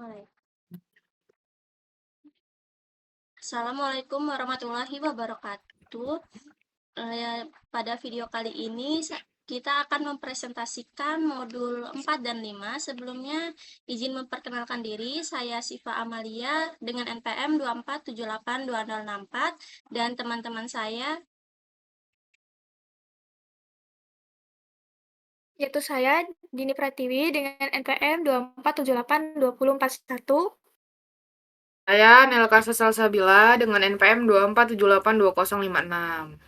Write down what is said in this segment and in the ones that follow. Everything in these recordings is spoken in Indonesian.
Mulai. Assalamualaikum warahmatullahi wabarakatuh. Pada video kali ini kita akan mempresentasikan modul 4 dan 5. Sebelumnya izin memperkenalkan diri, saya Siva Amalia dengan NPM 24782064 dan teman-teman saya Yaitu saya, Dini Pratiwi, dengan NPM 24782041. Saya Nelka Salsabila dengan NPM 24782056.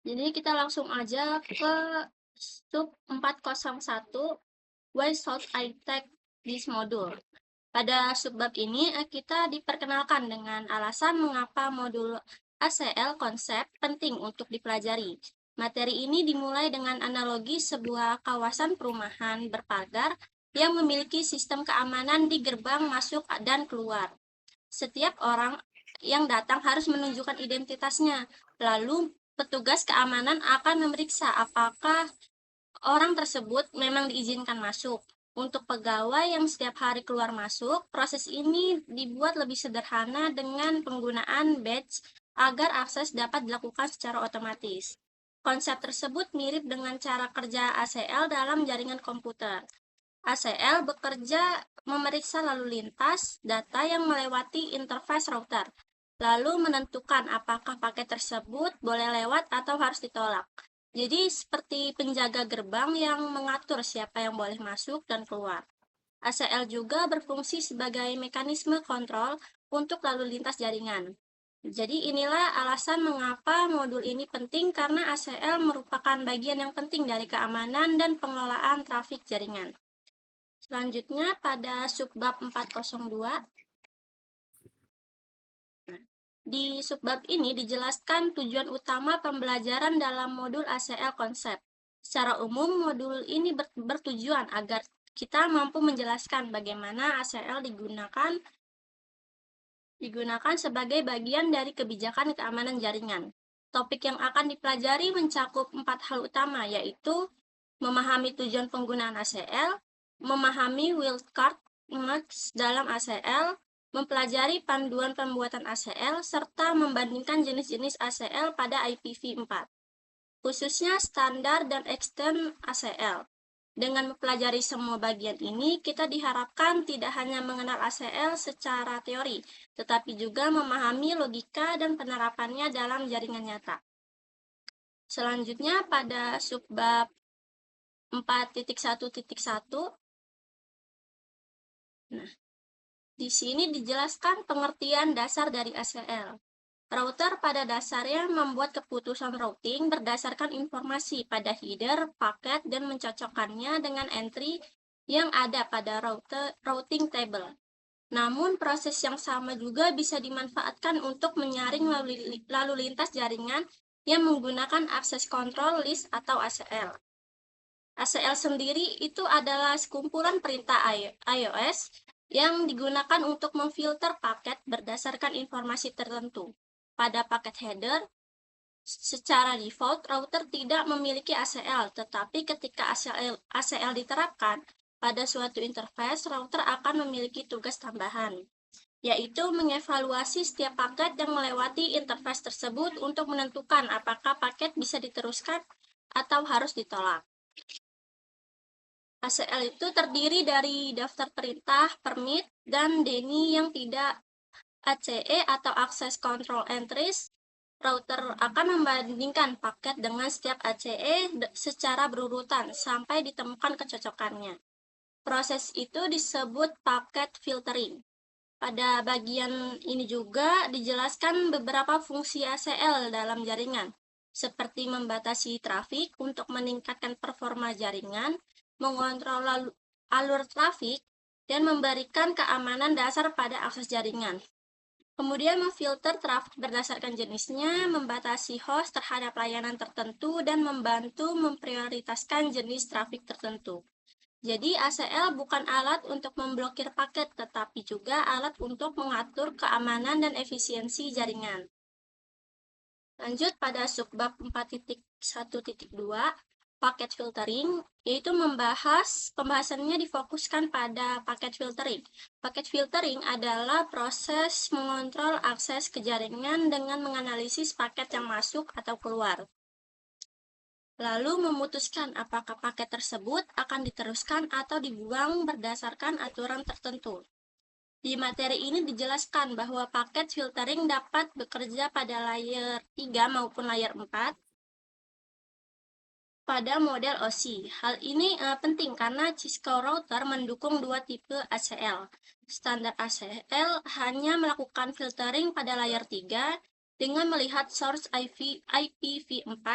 Jadi kita langsung aja ke sub 401 Why should I take this module? Pada subbab ini kita diperkenalkan dengan alasan mengapa modul ACL konsep penting untuk dipelajari. Materi ini dimulai dengan analogi sebuah kawasan perumahan berpagar yang memiliki sistem keamanan di gerbang masuk dan keluar. Setiap orang yang datang harus menunjukkan identitasnya. Lalu petugas keamanan akan memeriksa apakah orang tersebut memang diizinkan masuk. Untuk pegawai yang setiap hari keluar masuk, proses ini dibuat lebih sederhana dengan penggunaan badge agar akses dapat dilakukan secara otomatis. Konsep tersebut mirip dengan cara kerja ACL dalam jaringan komputer. ACL bekerja memeriksa lalu lintas data yang melewati interface router, lalu menentukan apakah paket tersebut boleh lewat atau harus ditolak. Jadi seperti penjaga gerbang yang mengatur siapa yang boleh masuk dan keluar. ACL juga berfungsi sebagai mekanisme kontrol untuk lalu lintas jaringan. Jadi inilah alasan mengapa modul ini penting, karena ACL merupakan bagian yang penting dari keamanan dan pengelolaan trafik jaringan. Selanjutnya pada subbab 402. Di subbab ini dijelaskan tujuan utama pembelajaran dalam modul ACL konsep. Secara umum, modul ini bertujuan agar kita mampu menjelaskan bagaimana ACL digunakan sebagai bagian dari kebijakan keamanan jaringan. Topik yang akan dipelajari mencakup 4 hal utama, yaitu memahami tujuan penggunaan ACL, memahami wildcard image dalam ACL, mempelajari panduan pembuatan ACL, serta membandingkan jenis-jenis ACL pada IPv4, khususnya standar dan extend ACL. Dengan mempelajari semua bagian ini, kita diharapkan tidak hanya mengenal ACL secara teori, tetapi juga memahami logika dan penerapannya dalam jaringan nyata. Selanjutnya pada subbab 4.1.1. Nah, di sini dijelaskan pengertian dasar dari ACL. Router pada dasarnya membuat keputusan routing berdasarkan informasi pada header, paket, dan mencocokkannya dengan entry yang ada pada routing table. Namun, proses yang sama juga bisa dimanfaatkan untuk menyaring lalu lintas jaringan yang menggunakan akses control list atau ACL. ACL sendiri itu adalah sekumpulan perintah iOS yang digunakan untuk memfilter paket berdasarkan informasi tertentu. Pada paket header, secara default router tidak memiliki ACL, tetapi ketika ACL diterapkan pada suatu interface, router akan memiliki tugas tambahan, yaitu mengevaluasi setiap paket yang melewati interface tersebut untuk menentukan apakah paket bisa diteruskan atau harus ditolak. ACL itu terdiri dari daftar perintah, permit, dan DNI yang tidak ACE atau Access Control Entries. Router akan membandingkan paket dengan setiap ACE secara berurutan sampai ditemukan kecocokannya. Proses itu disebut paket filtering. Pada bagian ini juga dijelaskan beberapa fungsi ACL dalam jaringan, seperti membatasi trafik untuk meningkatkan performa jaringan, mengontrol alur trafik, dan memberikan keamanan dasar pada akses jaringan. Kemudian memfilter trafik berdasarkan jenisnya, membatasi host terhadap layanan tertentu, dan membantu memprioritaskan jenis trafik tertentu. Jadi ACL bukan alat untuk memblokir paket, tetapi juga alat untuk mengatur keamanan dan efisiensi jaringan. Lanjut pada subbab 4.1.2. paket filtering, yaitu pembahasannya difokuskan pada paket filtering. Paket filtering adalah proses mengontrol akses ke jaringan dengan menganalisis paket yang masuk atau keluar, lalu memutuskan apakah paket tersebut akan diteruskan atau dibuang berdasarkan aturan tertentu. Di materi ini dijelaskan bahwa paket filtering dapat bekerja pada layer 3 maupun layer 4 pada model OSI. Hal ini penting karena Cisco router mendukung dua tipe ACL. Standar ACL hanya melakukan filtering pada layer 3 dengan melihat source IPv4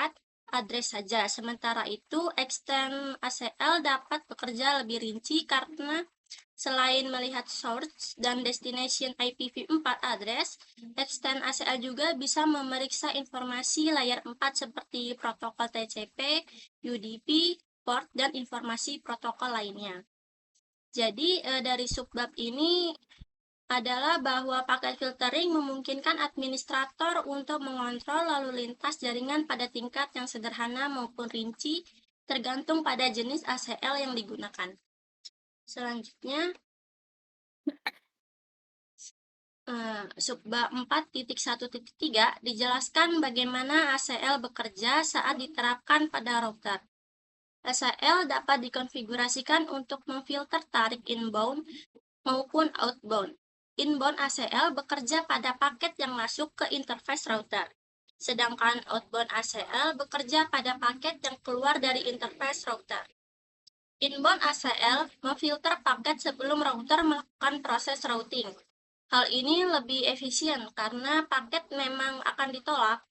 address saja. Sementara itu, extend ACL dapat bekerja lebih rinci karena selain melihat source dan destination IPv4 address, extend ACL juga bisa memeriksa informasi layer 4 seperti protokol TCP, UDP, port, dan informasi protokol lainnya. Jadi dari subbab ini adalah bahwa paket filtering memungkinkan administrator untuk mengontrol lalu lintas jaringan pada tingkat yang sederhana maupun rinci, tergantung pada jenis ACL yang digunakan. Selanjutnya, subbab 4.1.3 dijelaskan bagaimana ACL bekerja saat diterapkan pada router. ACL dapat dikonfigurasikan untuk memfilter tarik inbound maupun outbound. Inbound ACL bekerja pada paket yang masuk ke interface router, sedangkan outbound ACL bekerja pada paket yang keluar dari interface router. Inbound ACL memfilter paket sebelum router melakukan proses routing. Hal ini lebih efisien karena paket memang akan ditolak.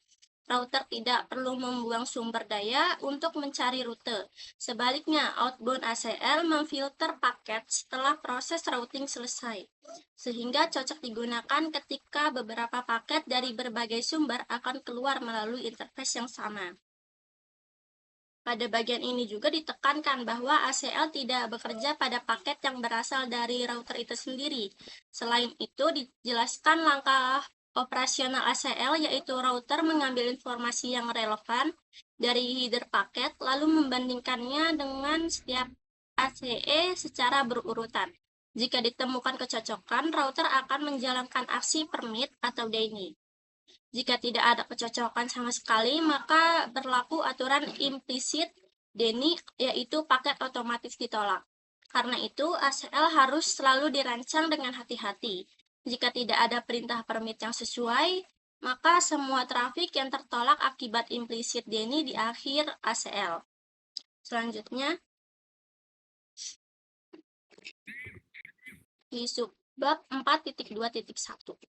Router tidak perlu membuang sumber daya untuk mencari rute. Sebaliknya, outbound ACL memfilter paket setelah proses routing selesai, sehingga cocok digunakan ketika beberapa paket dari berbagai sumber akan keluar melalui interface yang sama. Pada bagian ini juga ditekankan bahwa ACL tidak bekerja pada paket yang berasal dari router itu sendiri. Selain itu, dijelaskan langkah operasional ACL, yaitu router mengambil informasi yang relevan dari header paket, lalu membandingkannya dengan setiap ACE secara berurutan. Jika ditemukan kecocokan, router akan menjalankan aksi permit atau deny. Jika tidak ada kecocokan sama sekali, maka berlaku aturan implisit deny, yaitu paket otomatis ditolak. Karena itu, ACL harus selalu dirancang dengan hati-hati. Jika tidak ada perintah permit yang sesuai, maka semua trafik yang tertolak akibat implisit deny di akhir ACL. Selanjutnya, di subbab 4.2.1.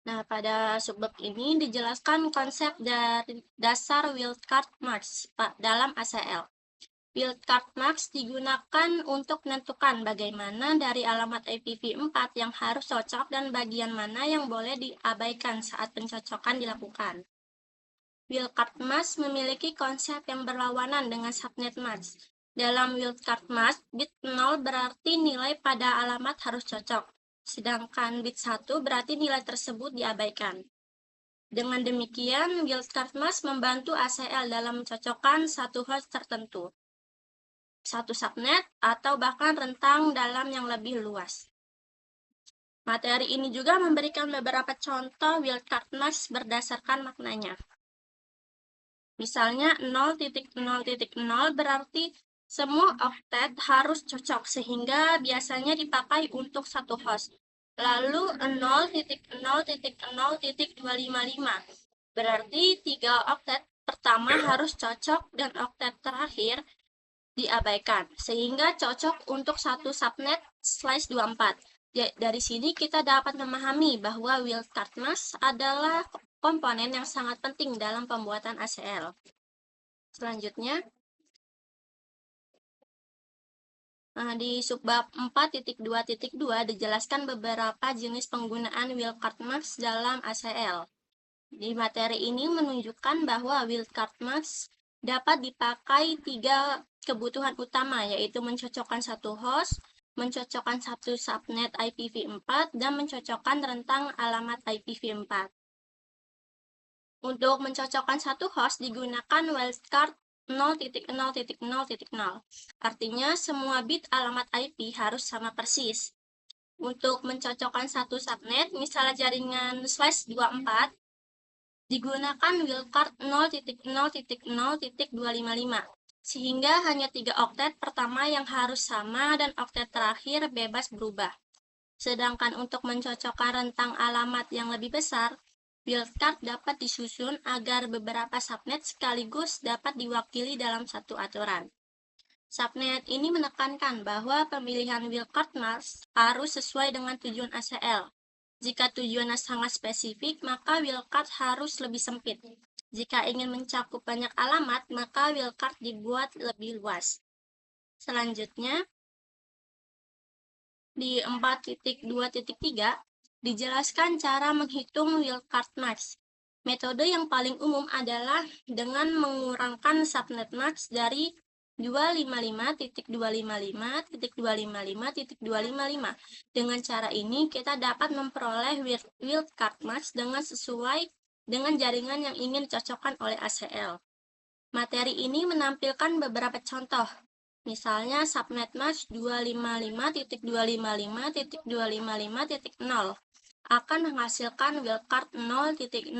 Nah, pada subbab ini dijelaskan konsep dari dasar wildcard marks dalam ACL. Wildcard marks digunakan untuk menentukan bagaimana dari alamat IPv4 yang harus cocok dan bagian mana yang boleh diabaikan saat pencocokan dilakukan. Wildcard mask memiliki konsep yang berlawanan dengan subnet mask. Dalam wildcard mask, bit 0 berarti nilai pada alamat harus cocok, sedangkan bit 1 berarti nilai tersebut diabaikan. Dengan demikian, wildcard mask membantu ACL dalam mencocokkan satu host tertentu, satu subnet, atau bahkan rentang dalam yang lebih luas. Materi ini juga memberikan beberapa contoh wildcard mask berdasarkan maknanya. Misalnya 0.0.0 berarti semua oktet harus cocok sehingga biasanya dipakai untuk satu host. Lalu 0.0.0.255 berarti 3 oktet pertama harus cocok dan oktet terakhir diabaikan, sehingga cocok untuk satu subnet /24. Dari sini kita dapat memahami bahwa wildcard mask adalah komponen yang sangat penting dalam pembuatan ACL. Selanjutnya, di subbab 4.2.2 dijelaskan beberapa jenis penggunaan wildcard mask dalam ACL. Di materi ini menunjukkan bahwa wildcard mask dapat dipakai 3 kebutuhan utama, yaitu mencocokkan satu host, mencocokkan satu subnet IPv4, dan mencocokkan rentang alamat IPv4. Untuk mencocokkan satu host digunakan wildcard 0.0.0.0. Artinya semua bit alamat IP harus sama persis. Untuk mencocokkan satu subnet, misalnya jaringan /24, digunakan wildcard 0.0.0.255, sehingga hanya 3 oktet pertama yang harus sama dan oktet terakhir bebas berubah. Sedangkan untuk mencocokkan rentang alamat yang lebih besar, wildcard dapat disusun agar beberapa subnet sekaligus dapat diwakili dalam satu aturan. Subnet ini menekankan bahwa pemilihan wildcard mask harus sesuai dengan tujuan ACL. Jika tujuannya sangat spesifik, maka wildcard harus lebih sempit. Jika ingin mencakup banyak alamat, maka wildcard dibuat lebih luas. Selanjutnya, di 4.2.3 dijelaskan cara menghitung wildcard mask. Metode yang paling umum adalah dengan mengurangkan subnet mask dari 255.255.255.255. Dengan cara ini, kita dapat memperoleh wildcard mask dengan sesuai dengan jaringan yang ingin dicocokkan oleh ACL. Materi ini menampilkan beberapa contoh. Misalnya subnet mask 255.255.255.0 akan menghasilkan wildcard 0.0.0.255.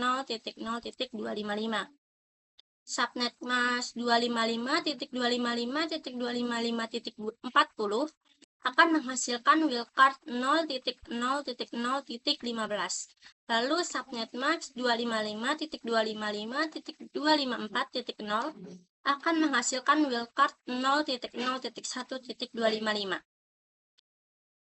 Subnet mask 255.255.255.40 akan menghasilkan wildcard 0.0.0.15. Lalu subnet mask 255.255.254.0 akan menghasilkan wildcard 0.0.1.255.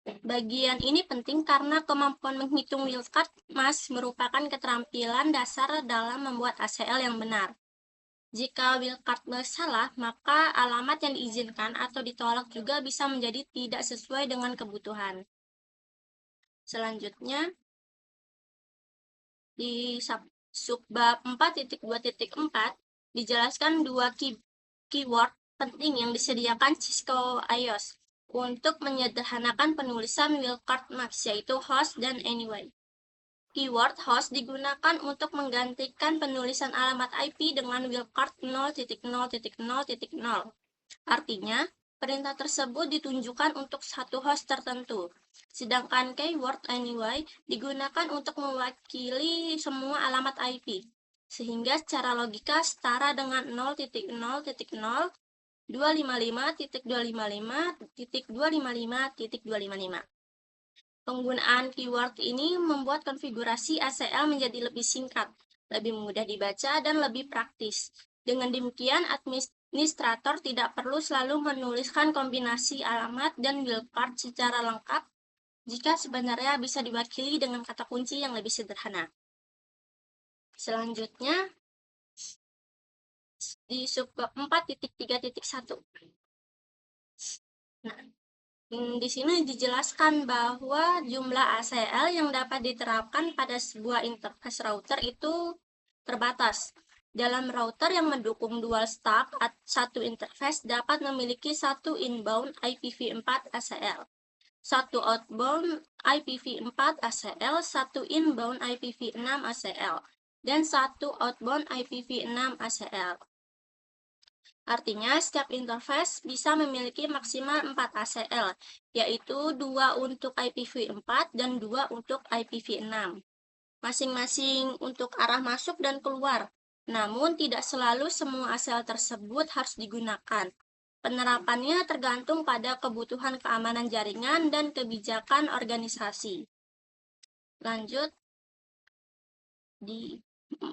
Bagian ini penting karena kemampuan menghitung wildcard mask merupakan keterampilan dasar dalam membuat ACL yang benar. Jika wildcard mask salah, maka alamat yang diizinkan atau ditolak juga bisa menjadi tidak sesuai dengan kebutuhan. Selanjutnya, di subbab 4.2.4 dijelaskan dua keyword penting yang disediakan Cisco iOS untuk menyederhanakan penulisan wildcard mask, yaitu host dan anyway. Keyword host digunakan untuk menggantikan penulisan alamat IP dengan wildcard 0.0.0.0. Artinya, perintah tersebut ditunjukkan untuk satu host tertentu. Sedangkan keyword anyway digunakan untuk mewakili semua alamat IP. Sehingga secara logika setara dengan 0.0.0.255.255.255.255. Penggunaan keyword ini membuat konfigurasi ACL menjadi lebih singkat, lebih mudah dibaca, dan lebih praktis. Dengan demikian, administrator tidak perlu selalu menuliskan kombinasi alamat dan wildcard secara lengkap jika sebenarnya bisa diwakili dengan kata kunci yang lebih sederhana. Selanjutnya, di subbab 4.3.1. Nah, di sini dijelaskan bahwa jumlah ACL yang dapat diterapkan pada sebuah interface router itu terbatas. Dalam router yang mendukung dual stack, satu interface dapat memiliki satu inbound IPv4 ACL, satu outbound IPv4 ACL, satu inbound IPv6 ACL, dan satu outbound IPv6 ACL. Artinya, setiap interface bisa memiliki maksimal 4 ACL, yaitu 2 untuk IPv4 dan 2 untuk IPv6. Masing-masing untuk arah masuk dan keluar. Namun, tidak selalu semua ACL tersebut harus digunakan. Penerapannya tergantung pada kebutuhan keamanan jaringan dan kebijakan organisasi. Lanjut di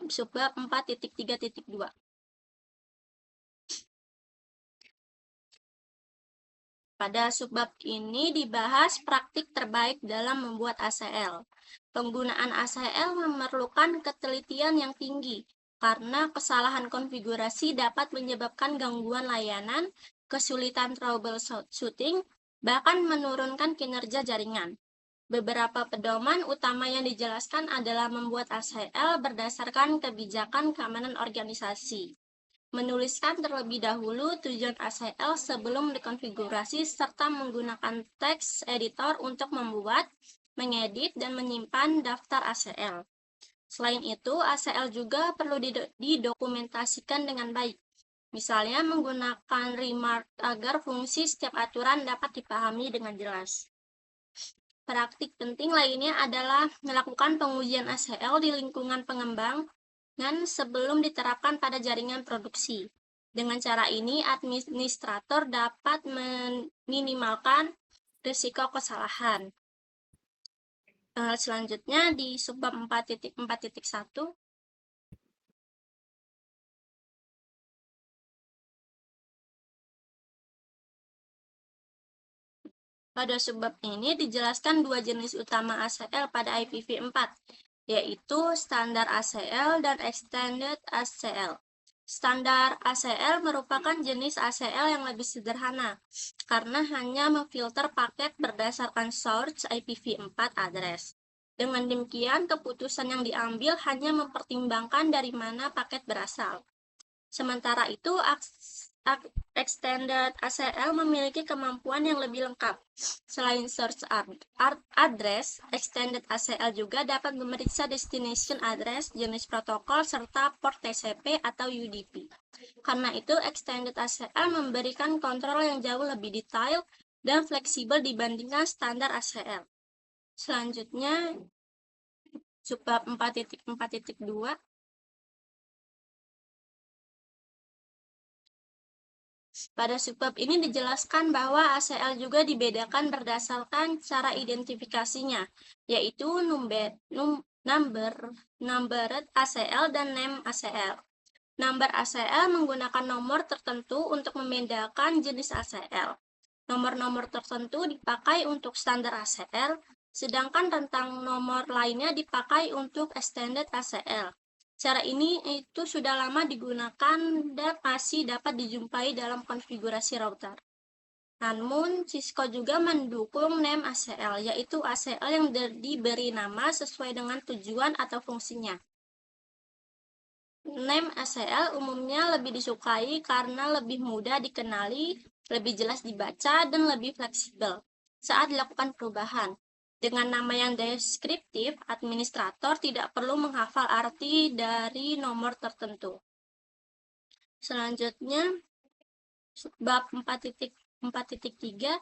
subbab 4.3.2. Pada subbab ini dibahas praktik terbaik dalam membuat ACL. Penggunaan ACL memerlukan ketelitian yang tinggi, karena kesalahan konfigurasi dapat menyebabkan gangguan layanan, kesulitan troubleshooting, bahkan menurunkan kinerja jaringan. Beberapa pedoman utama yang dijelaskan adalah membuat ACL berdasarkan kebijakan keamanan organisasi. Menuliskan terlebih dahulu tujuan ACL sebelum dikonfigurasi serta menggunakan text editor untuk membuat, mengedit, dan menyimpan daftar ACL. Selain itu, ACL juga perlu didokumentasikan dengan baik. Misalnya menggunakan remark agar fungsi setiap aturan dapat dipahami dengan jelas. Praktik penting lainnya adalah melakukan pengujian ACL di lingkungan pengembangan sebelum diterapkan pada jaringan produksi. Dengan cara ini, administrator dapat meminimalkan risiko kesalahan. Selanjutnya di subbab 4.4.1, pada subbab ini dijelaskan dua jenis utama ACL pada IPv4, yaitu standar ACL dan extended ACL. Standar ACL merupakan jenis ACL yang lebih sederhana, karena hanya memfilter paket berdasarkan source IPv4 address. Dengan demikian, keputusan yang diambil hanya mempertimbangkan dari mana paket berasal. Sementara itu, extended ACL memiliki kemampuan yang lebih lengkap. Selain source address, extended ACL juga dapat memeriksa destination address, jenis protokol, serta port TCP atau UDP. Karena itu, extended ACL memberikan kontrol yang jauh lebih detail dan fleksibel dibandingkan standar ACL. Selanjutnya, subbab 4.4.2. Pada subbab ini dijelaskan bahwa ACL juga dibedakan berdasarkan cara identifikasinya, yaitu numbered ACL dan name ACL. Number ACL menggunakan nomor tertentu untuk membedakan jenis ACL. Nomor-nomor tertentu dipakai untuk standar ACL, sedangkan rentang nomor lainnya dipakai untuk extended ACL. Cara ini itu sudah lama digunakan dan masih dapat dijumpai dalam konfigurasi router. Namun, Cisco juga mendukung name ACL, yaitu ACL yang diberi nama sesuai dengan tujuan atau fungsinya. Name ACL umumnya lebih disukai karena lebih mudah dikenali, lebih jelas dibaca, dan lebih fleksibel saat dilakukan perubahan. Dengan nama yang deskriptif, administrator tidak perlu menghafal arti dari nomor tertentu. Selanjutnya, bab 4.4.3.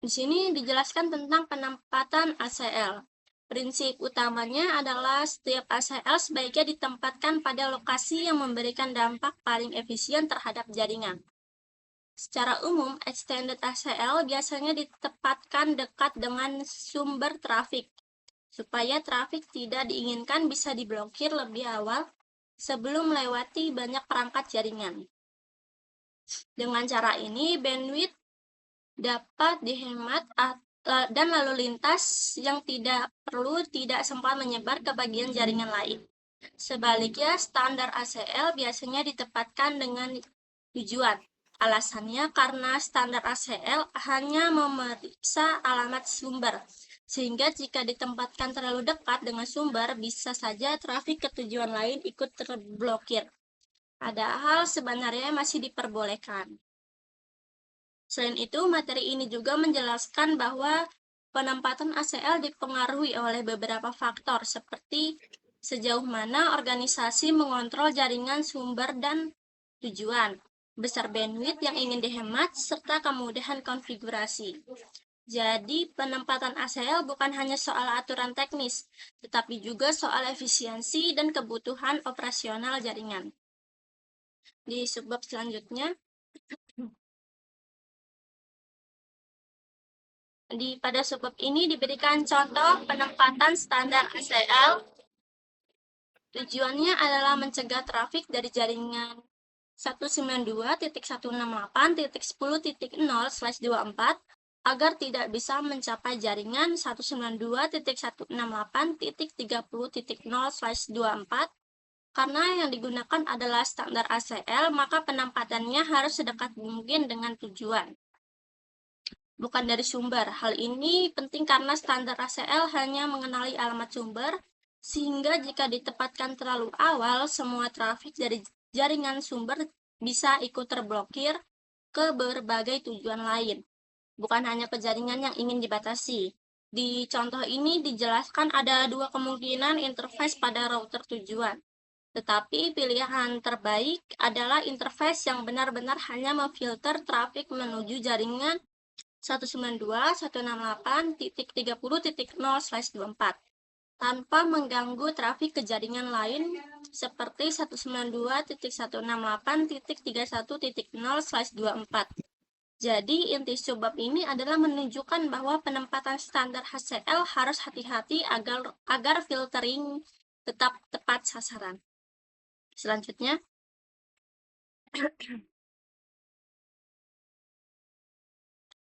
Di sini dijelaskan tentang penempatan ACL. Prinsip utamanya adalah setiap ACL sebaiknya ditempatkan pada lokasi yang memberikan dampak paling efisien terhadap jaringan. Secara umum, extended ACL biasanya ditempatkan dekat dengan sumber trafik, supaya trafik tidak diinginkan bisa diblokir lebih awal sebelum melewati banyak perangkat jaringan. Dengan cara ini, bandwidth dapat dihemat dan lalu lintas yang tidak sempat menyebar ke bagian jaringan lain. Sebaliknya, standar ACL biasanya ditempatkan dengan tujuan. Alasannya karena standar ACL hanya memeriksa alamat sumber, sehingga jika ditempatkan terlalu dekat dengan sumber, bisa saja trafik ke tujuan lain ikut terblokir. Padahal sebenarnya masih diperbolehkan. Selain itu, materi ini juga menjelaskan bahwa penempatan ACL dipengaruhi oleh beberapa faktor seperti sejauh mana organisasi mengontrol jaringan sumber dan tujuan, besar bandwidth yang ingin dihemat, serta kemudahan konfigurasi. Jadi, penempatan ACL bukan hanya soal aturan teknis, tetapi juga soal efisiensi dan kebutuhan operasional jaringan. Di subbab selanjutnya, pada subbab ini diberikan contoh penempatan standar ACL. Tujuannya adalah mencegah trafik dari jaringan 192.168.10.0/24 agar tidak bisa mencapai jaringan 192.168.30.0/24. Karena yang digunakan adalah standar ACL, maka penempatannya harus sedekat mungkin dengan tujuan, bukan dari sumber. Hal ini penting karena standar ACL hanya mengenali alamat sumber, sehingga jika ditempatkan terlalu awal, semua trafik dari jaringan sumber bisa ikut terblokir ke berbagai tujuan lain, bukan hanya ke jaringan yang ingin dibatasi. Di contoh ini dijelaskan ada dua kemungkinan interface pada router tujuan. Tetapi pilihan terbaik adalah interface yang benar-benar hanya memfilter trafik menuju jaringan 192.168.30.0/24 tanpa mengganggu trafik ke jaringan lain seperti 192.168.31.0/24. Jadi, inti subbab ini adalah menunjukkan bahwa penempatan standar HCL harus hati-hati agar filtering tetap tepat sasaran. Selanjutnya,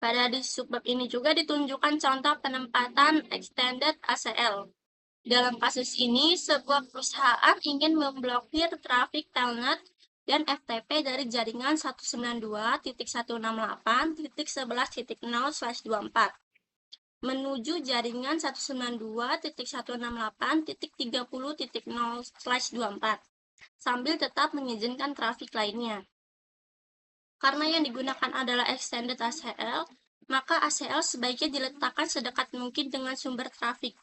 pada di subbab ini juga ditunjukkan contoh penempatan extended ACL. Dalam kasus ini, sebuah perusahaan ingin memblokir trafik telnet dan FTP dari jaringan 192.168.11.0/24 menuju jaringan 192.168.30.0/24 sambil tetap mengizinkan trafik lainnya. Karena yang digunakan adalah extended ACL, maka ACL sebaiknya diletakkan sedekat mungkin dengan sumber trafik.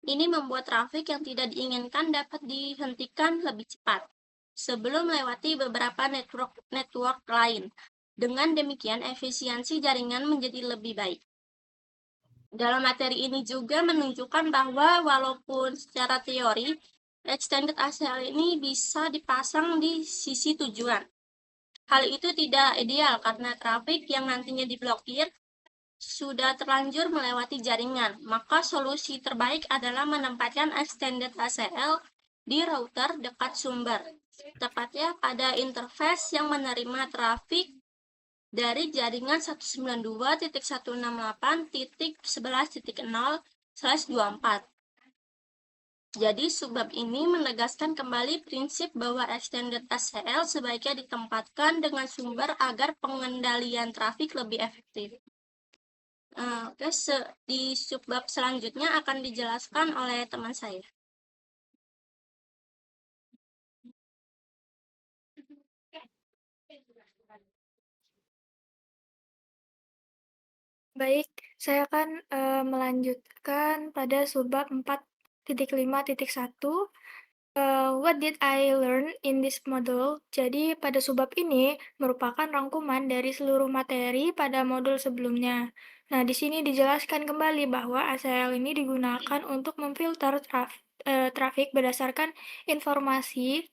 Ini membuat trafik yang tidak diinginkan dapat dihentikan lebih cepat sebelum melewati beberapa network lain. Dengan demikian, efisiensi jaringan menjadi lebih baik. Dalam materi ini juga menunjukkan bahwa walaupun secara teori, extended ACL ini bisa dipasang di sisi tujuan. Hal itu tidak ideal karena trafik yang nantinya diblokir sudah terlanjur melewati jaringan, maka solusi terbaik adalah menempatkan extended ACL di router dekat sumber, tepatnya pada interface yang menerima trafik dari jaringan 192.168.11.0/24. Jadi, subbab ini menegaskan kembali prinsip bahwa extended ACL sebaiknya ditempatkan dengan sumber agar pengendalian trafik lebih efektif. Oke, di subbab selanjutnya akan dijelaskan oleh teman saya. Baik, saya akan melanjutkan pada subbab 4.5.1. What did I learn in this module? Jadi, pada subbab ini merupakan rangkuman dari seluruh materi pada modul sebelumnya. Nah, di sini dijelaskan kembali bahwa ACL ini digunakan untuk memfilter trafik berdasarkan informasi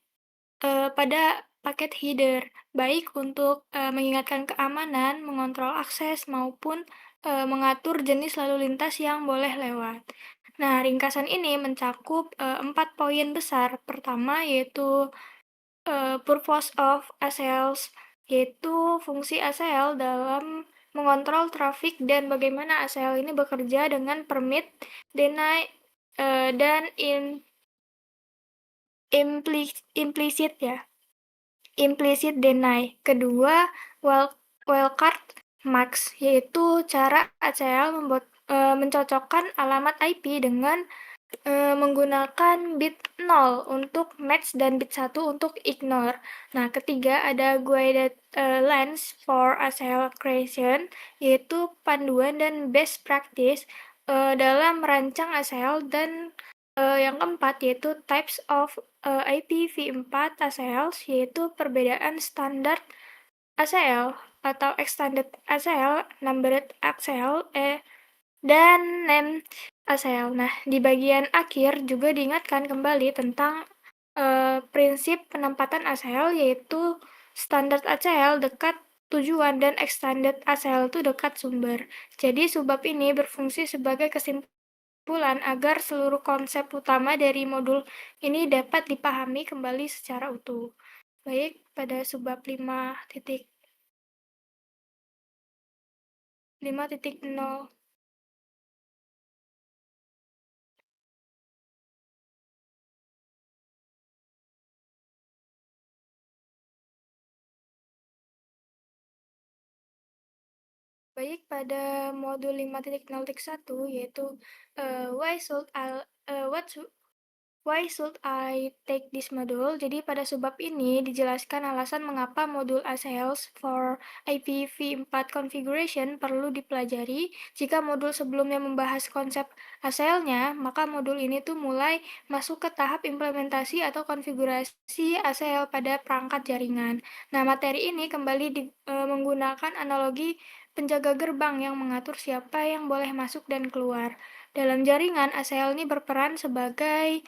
pada paket header, baik untuk mengingatkan keamanan, mengontrol akses, maupun mengatur jenis lalu lintas yang boleh lewat. Nah, ringkasan ini mencakup 4 poin besar. Pertama yaitu purpose of ACLs, yaitu fungsi ACL dalam mengontrol trafik dan bagaimana ACL ini bekerja dengan permit, deny, dan implicit ya. Implicit deny. Kedua, wildcard max, yaitu cara ACL mencocokkan alamat IP dengan menggunakan bit 0 untuk match dan bit 1 untuk ignore. Nah, ketiga ada guided lines for ACL creation, yaitu panduan dan best practice dalam merancang ACL, dan yang keempat yaitu types of IPv4 ACLs, yaitu perbedaan standar ACL atau extended ACL, numbered ACL, dan name ACL. Nah, di bagian akhir juga diingatkan kembali tentang prinsip penempatan ACL, yaitu standar ACL dekat tujuan dan extended ACL itu dekat sumber. Jadi, subbab ini berfungsi sebagai kesimpulan agar seluruh konsep utama dari modul ini dapat dipahami kembali secara utuh. Baik, pada subbab 5.0. Baik, pada modul 5.0.1 yaitu what Why should I take this module? Jadi pada subbab ini dijelaskan alasan mengapa modul ACLs for IPv4 configuration perlu dipelajari. Jika modul sebelumnya membahas konsep ACL-nya, maka modul ini tuh mulai masuk ke tahap implementasi atau konfigurasi ACL pada perangkat jaringan. Nah, materi ini kembali menggunakan analogi penjaga gerbang yang mengatur siapa yang boleh masuk dan keluar. Dalam jaringan, ACL ini berperan sebagai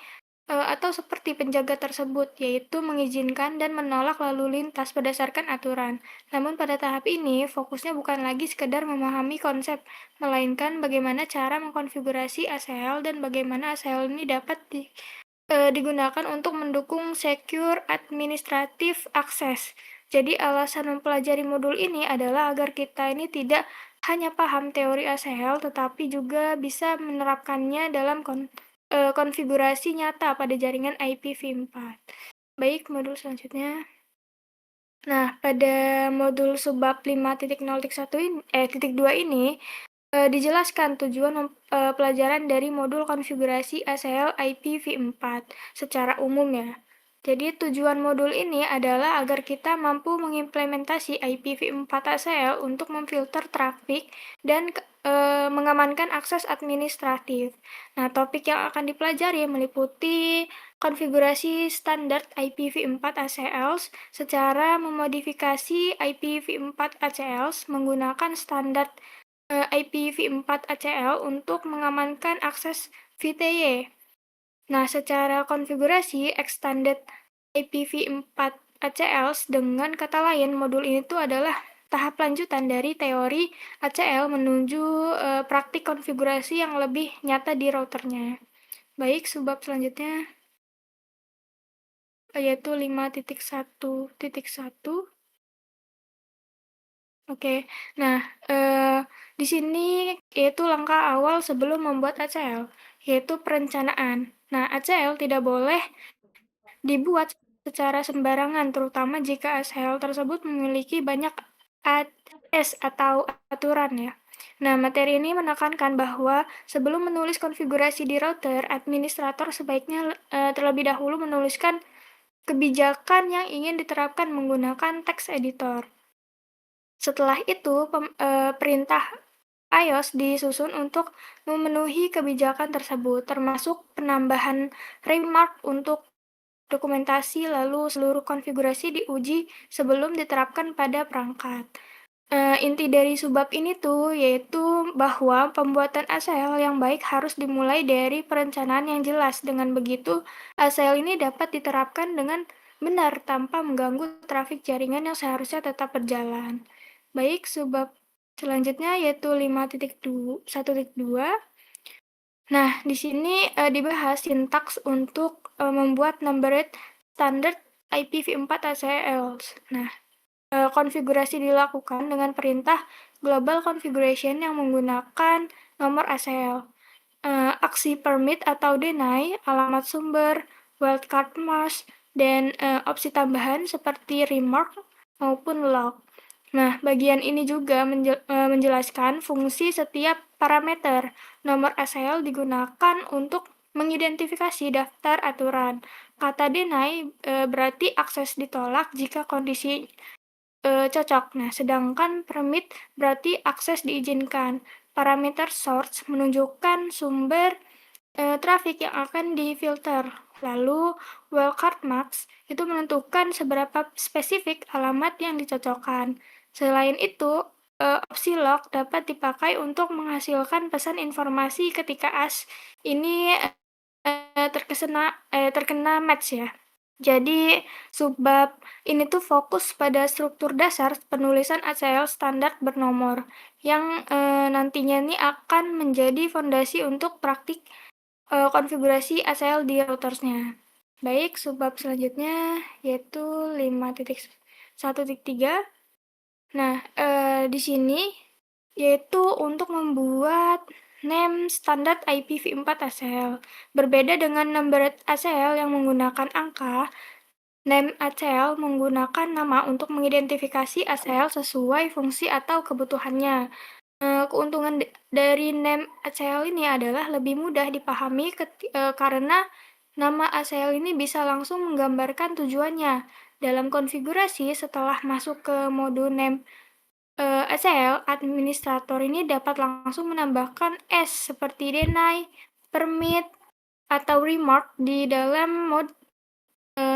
atau seperti penjaga tersebut, yaitu mengizinkan dan menolak lalu lintas berdasarkan aturan. Namun pada tahap ini, fokusnya bukan lagi sekedar memahami konsep, melainkan bagaimana cara mengkonfigurasi ACL dan bagaimana ACL ini dapat digunakan untuk mendukung secure administrative access. Jadi alasan mempelajari modul ini adalah agar kita ini tidak hanya paham teori ACL, tetapi juga bisa menerapkannya dalam konfigurasi nyata pada jaringan IPv4. Baik, modul selanjutnya. Nah, pada modul subbab 5.0.1 ini, dijelaskan tujuan pelajaran dari modul konfigurasi ACL IPv4 secara umum ya. Jadi tujuan modul ini adalah agar kita mampu mengimplementasi IPv4 ACL untuk memfilter trafik dan mengamankan akses administratif. Nah, topik yang akan dipelajari meliputi konfigurasi standar IPv4 ACLs secara memodifikasi IPv4 ACLs menggunakan standar IPv4 ACL untuk mengamankan akses VTY. Nah, secara konfigurasi extended IPv4 ACLs dengan kata lain, modul ini tuh adalah tahap lanjutan dari teori ACL menuju praktik konfigurasi yang lebih nyata di routernya. Baik, subbab selanjutnya yaitu 5.1.1. Oke, nah di sini yaitu langkah awal sebelum membuat ACL, yaitu perencanaan. Nah, ACL tidak boleh dibuat secara sembarangan, terutama jika ACL tersebut memiliki banyak AS atau aturan ya. Nah, materi ini menekankan bahwa sebelum menulis konfigurasi di router, administrator sebaiknya terlebih dahulu menuliskan kebijakan yang ingin diterapkan menggunakan text editor. Setelah itu, perintah iOS disusun untuk memenuhi kebijakan tersebut, termasuk penambahan remark untuk dokumentasi, lalu seluruh konfigurasi diuji sebelum diterapkan pada perangkat. Inti dari subbab ini tuh yaitu bahwa pembuatan ACL yang baik harus dimulai dari perencanaan yang jelas. Dengan begitu, ACL ini dapat diterapkan dengan benar tanpa mengganggu trafik jaringan yang seharusnya tetap berjalan. Baik, subbab selanjutnya yaitu 5.1.2. Nah, di sini dibahas sintaks untuk membuat numbered standard IPv4 ACLs. Nah, konfigurasi dilakukan dengan perintah global configuration yang menggunakan nomor ACL. Aksi permit atau deny, alamat sumber, wildcard mask, dan opsi tambahan seperti remark maupun log. Nah, bagian ini juga menjelaskan fungsi setiap parameter. Nomor ACL digunakan untuk mengidentifikasi daftar aturan. Kata deny berarti akses ditolak jika kondisi cocok. Nah, sedangkan permit berarti akses diizinkan. Parameter source menunjukkan sumber trafik yang akan difilter. Lalu, wildcard marks itu menentukan seberapa spesifik alamat yang dicocokkan. Selain itu, opsi log dapat dipakai untuk menghasilkan pesan informasi ketika AS ini terkena match ya. Jadi, subbab ini tuh fokus pada struktur dasar penulisan ACL standar bernomor yang nantinya ini akan menjadi fondasi untuk praktik konfigurasi ACL di routersnya. Baik, subbab selanjutnya yaitu 5.1.3. Nah, di sini yaitu untuk membuat name standar IPv4 ACL. Berbeda dengan numbered ACL yang menggunakan angka, name ACL menggunakan nama untuk mengidentifikasi ACL sesuai fungsi atau kebutuhannya. Keuntungan dari name ACL ini adalah lebih mudah dipahami karena nama ACL ini bisa langsung menggambarkan tujuannya. Dalam konfigurasi, setelah masuk ke mode name ACL, administrator ini dapat langsung menambahkan S seperti deny, permit, atau remark di dalam mode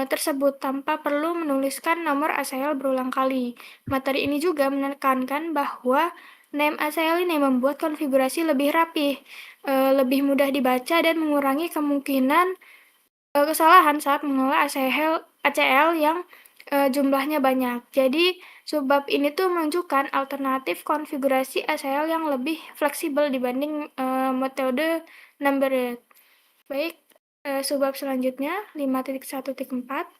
tersebut tanpa perlu menuliskan nomor ACL berulang kali. Materi ini juga menekankan bahwa name ACL ini membuat konfigurasi lebih rapi, lebih mudah dibaca, dan mengurangi kemungkinan kesalahan saat mengelola ACL yang jumlahnya banyak. Jadi, subbab ini tuh menunjukkan alternatif konfigurasi ACL yang lebih fleksibel dibanding metode numbered. Baik, subbab selanjutnya 5.1.4.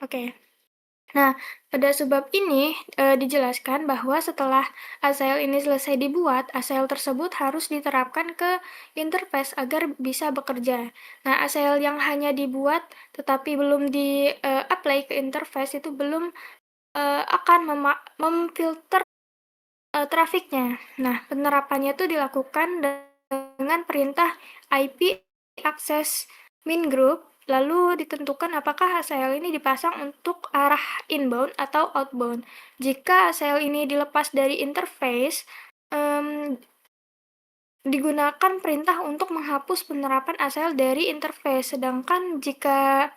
Oke. Nah, pada subbab ini dijelaskan bahwa setelah ACL ini selesai dibuat, ACL tersebut harus diterapkan ke interface agar bisa bekerja. Nah, ACL yang hanya dibuat tetapi belum di-apply ke interface itu belum akan memfilter trafiknya. Nah, penerapannya itu dilakukan dengan perintah IP access min group, lalu ditentukan apakah ACL ini dipasang untuk arah inbound atau outbound. Jika ACL ini dilepas dari interface, digunakan perintah untuk menghapus penerapan ACL dari interface. Sedangkan jika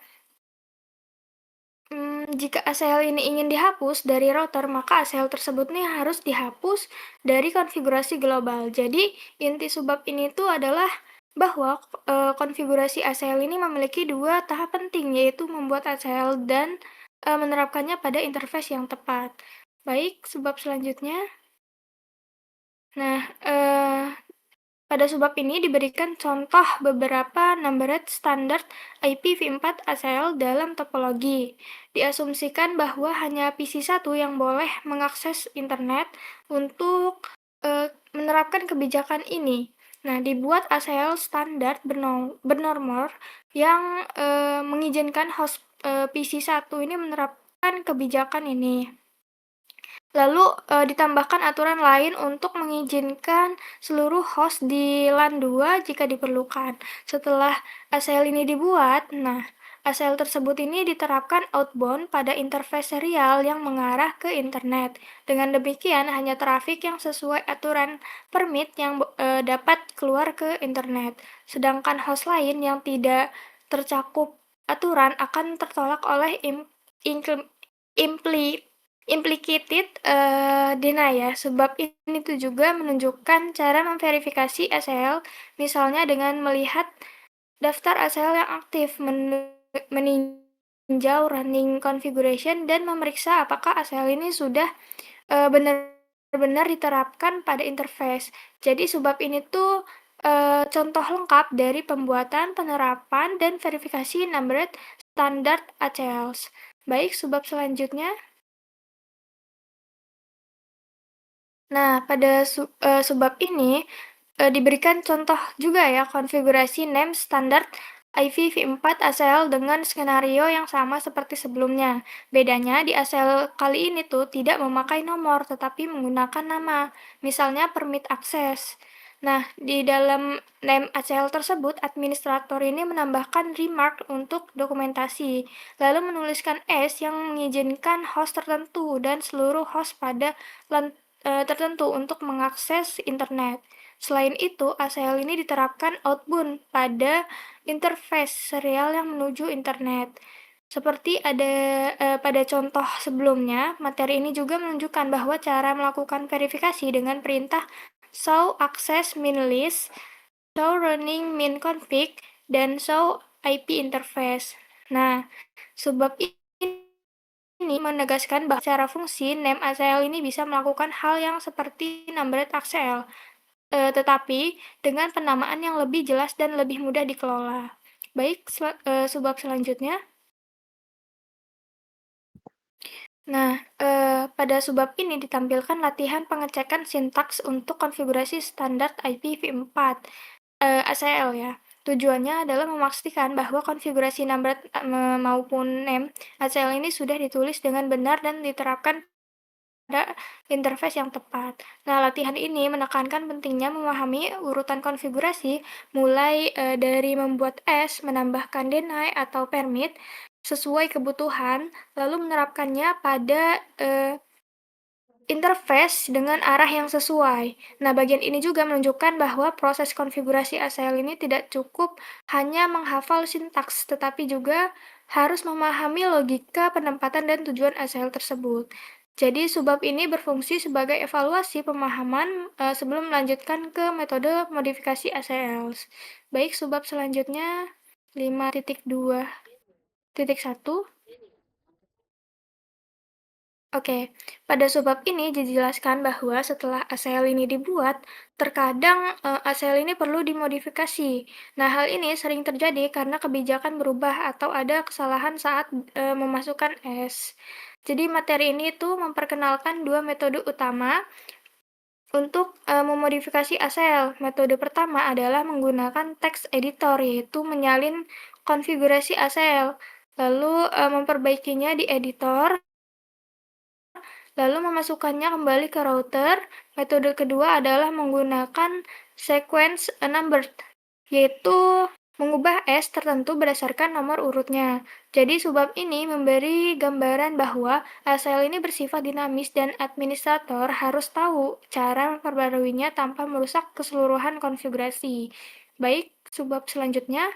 ACL ini ingin dihapus dari router, maka ACL tersebut nih harus dihapus dari konfigurasi global. Jadi, inti subbab ini tuh adalah bahwa konfigurasi ACL ini memiliki dua tahap penting, yaitu membuat ACL dan menerapkannya pada interface yang tepat. Baik, subbab selanjutnya. Nah, pada subbab ini diberikan contoh beberapa numbered standard IPv4 ACL dalam topologi. Diasumsikan bahwa hanya PC1 yang boleh mengakses internet untuk menerapkan kebijakan ini. Nah, dibuat ACL standar bernomor yang mengizinkan host PC1 ini menerapkan kebijakan ini. Lalu ditambahkan aturan lain untuk mengizinkan seluruh host di LAN 2 jika diperlukan. Setelah ACL ini dibuat, nah ACL tersebut ini diterapkan outbound pada interface serial yang mengarah ke internet. Dengan demikian, hanya trafik yang sesuai aturan permit yang dapat keluar ke internet. Sedangkan host lain yang tidak tercakup aturan akan tertolak oleh implicated deny ya, sebab ini tuh juga menunjukkan cara memverifikasi ACL, misalnya dengan melihat daftar ACL yang aktif, meninjau running configuration, dan memeriksa apakah ACL ini sudah benar-benar diterapkan pada interface. Jadi sebab ini tuh contoh lengkap dari pembuatan, penerapan, dan verifikasi numbered standard ACLs. Baik, sebab selanjutnya. Nah, pada subbab ini diberikan contoh juga ya konfigurasi name standar IPv4 ACL dengan skenario yang sama seperti sebelumnya. Bedanya di ACL kali ini tuh tidak memakai nomor tetapi menggunakan nama, misalnya permit akses. Nah, di dalam name ACL tersebut, administrator ini menambahkan remark untuk dokumentasi, lalu menuliskan S yang mengizinkan host tertentu dan seluruh host pada LAN tertentu untuk mengakses internet. Selain itu, ACL ini diterapkan outbound pada interface serial yang menuju internet. Seperti pada contoh sebelumnya, materi ini juga menunjukkan bahwa cara melakukan verifikasi dengan perintah show access min list, show running min config, dan show IP interface. Nah, sebab ini menegaskan bahwa secara fungsi name ACL ini bisa melakukan hal yang seperti numbered ACL, tetapi dengan penamaan yang lebih jelas dan lebih mudah dikelola. Baik, subbab selanjutnya. Nah, pada subbab ini ditampilkan latihan pengecekan sintaks untuk konfigurasi standar IPv4 ACL ya. Tujuannya adalah memastikan bahwa konfigurasi numbered maupun name ACL ini sudah ditulis dengan benar dan diterapkan interface yang tepat. Nah, latihan ini menekankan pentingnya memahami urutan konfigurasi mulai dari membuat S, menambahkan deny atau permit sesuai kebutuhan, lalu menerapkannya pada interface dengan arah yang sesuai. Nah, bagian ini juga menunjukkan bahwa proses konfigurasi ACL ini tidak cukup hanya menghafal sintaks, tetapi juga harus memahami logika penempatan dan tujuan ACL tersebut. Jadi, subbab ini berfungsi sebagai evaluasi pemahaman sebelum melanjutkan ke metode modifikasi ACL. Baik, subbab selanjutnya 5.2.1. Oke, pada subbab ini dijelaskan bahwa setelah ACL ini dibuat, terkadang ACL ini perlu dimodifikasi. Nah, hal ini sering terjadi karena kebijakan berubah atau ada kesalahan saat memasukkan S. Jadi, materi ini tuh memperkenalkan dua metode utama untuk memodifikasi ACL. Metode pertama adalah menggunakan text editor, yaitu menyalin konfigurasi ACL, lalu memperbaikinya di editor, lalu memasukkannya kembali ke router. Metode kedua adalah menggunakan sequence numbered, yaitu mengubah S tertentu berdasarkan nomor urutnya. Jadi, subbab ini memberi gambaran bahwa ACL ini bersifat dinamis dan administrator harus tahu cara memperbaruinya tanpa merusak keseluruhan konfigurasi. Baik, subbab selanjutnya.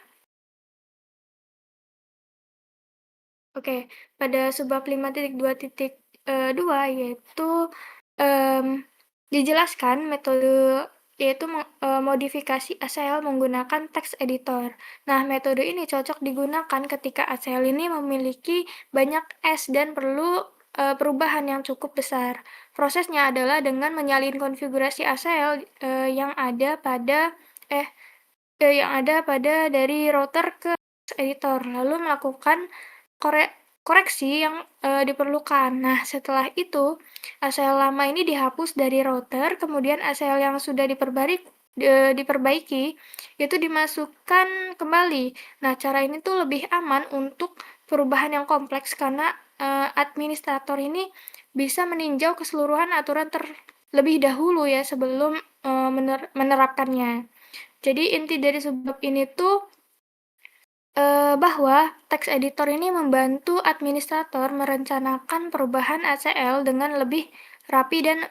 Oke, pada subbab 5.2.2 yaitu dijelaskan metode yaitu modifikasi ACL menggunakan text editor. Nah, metode ini cocok digunakan ketika ACL ini memiliki banyak S dan perlu perubahan yang cukup besar. Prosesnya adalah dengan menyalin konfigurasi ACL yang ada pada dari router ke editor, lalu melakukan koreksi yang diperlukan. Nah, setelah itu ACL lama ini dihapus dari router, kemudian ACL yang sudah diperbaiki itu dimasukkan kembali. Nah, cara ini tuh lebih aman untuk perubahan yang kompleks karena administrator ini bisa meninjau keseluruhan aturan terlebih dahulu ya sebelum menerapkannya. Jadi inti dari subbab ini tuh bahwa text editor ini membantu administrator merencanakan perubahan ACL dengan lebih rapi dan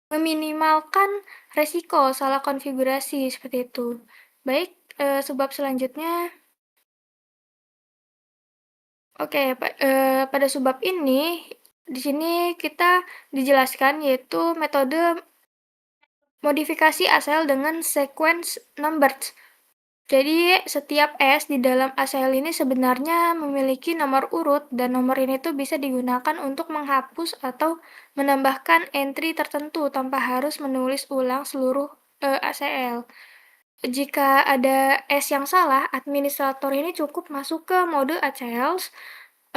meminimalkan resiko salah konfigurasi seperti itu. Baik, subbab selanjutnya. Oke, pada subbab ini di sini kita dijelaskan yaitu metode modifikasi ACL dengan sequence numbered. Jadi, setiap S di dalam ACL ini sebenarnya memiliki nomor urut, dan nomor ini tuh bisa digunakan untuk menghapus atau menambahkan entry tertentu tanpa harus menulis ulang seluruh ACL. Jika ada S yang salah, administrator ini cukup masuk ke mode ACL,